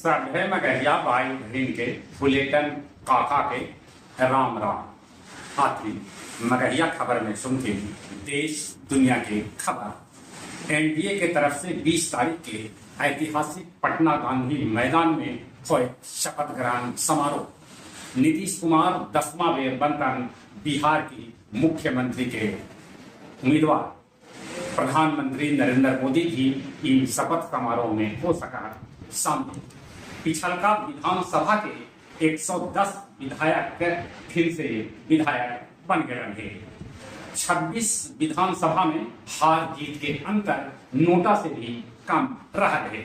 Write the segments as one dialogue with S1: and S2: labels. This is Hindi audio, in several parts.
S1: सभे मगहिया भाई बहन के बुलेटिन काका के राम राम। आखिरी मगहिया खबर में सुनते देश दुनिया के खबर। एनडीए के तरफ से 20 तारीख के ऐतिहासिक पटना गांधी मैदान में हुए शपथ ग्रहण समारोह। नीतीश कुमार 10वां बेर बनकर बिहार की मुख्यमंत्री के उम्मीदवार। प्रधानमंत्री नरेंद्र मोदी भी इस शपथ समारोह में हो सका शामिल। पिछलका विधानसभा के 110 विधायक फिर से विधायक बन गए रहे। 26 विधानसभा में हार जीत के अंतर नोटा से भी कम रह रहे।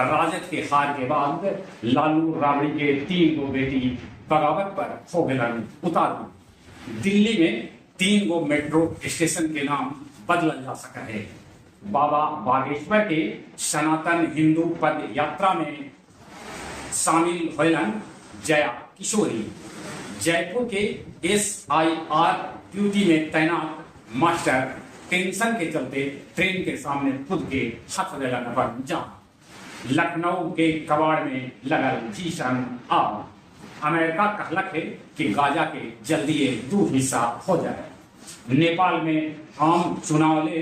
S1: राजद के हार के बाद लालू राबड़ी के 3 गो बेटी बगावत पर हो गए उतारू। दिल्ली में 3 गो मेट्रो स्टेशन के नाम बदल जा सका है। बाबा बागेश्वर के सनातन हिंदू पद यात्रा में शामिल हुईलन जया किशोरी। जयपुर के SIR ड्यूटी में तैनात मास्टर टेंशन के चलते ट्रेन के सामने खुद के हथ दिलन अपन जान। लखनऊ के कबाड़ में लगल भीषण आग। अमेरिका कहलक है कि गाजा के जल्दी 2 हिस्सा हो जाए। नेपाल में आम चुनाव ले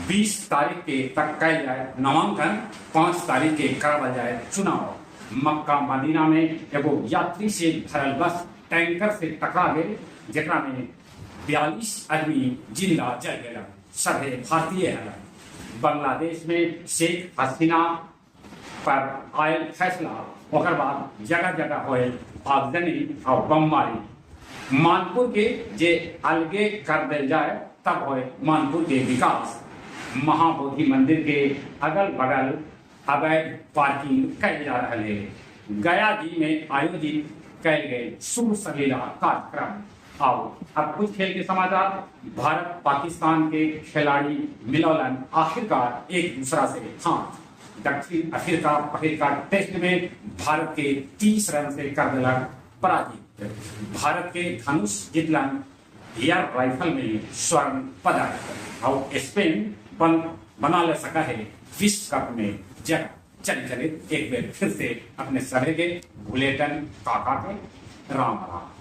S1: 20 तारीख के तक कल जाए नामांकन, 5 तारीख के करवल जाए चुनाव। मक्का मदीना में एगो यात्री से भरल बस टैंकर से टकरा गए, जेकरा में 42 आदमी जिंदा जल गए, सभे भारतीय है। बांग्लादेश में शेख हसीना पर आयल फैसला, ओकर बाद जगह जगह हुए आगजनी और बमबारी। मानपुर के जे अलगे कर दिल जाए तब हो मानपुर के विकास। महाबोधि मंदिर के अगल बगल अवैध पार्किंग कल जा रहे। गया जी में आयोजित कल गए शुभ सवेरा कार्यक्रम। आओ अब कुछ खेल के समाचार। भारत पाकिस्तान के खिलाड़ी मिलौलन आखिरकार एक दूसरा से हाथ। दक्षिण अफ्रीका पहिलका टेस्ट में भारत के 30 रन से कर दिला पराजित। भारत के धनुष जीतलन एयर राइफल में स्वर्ण पदक। और स्पेन बना ले सका है विश्व कप में जगह। चलिए एक बार फिर से अपने सभी के बुलेटिन काका के राम राम।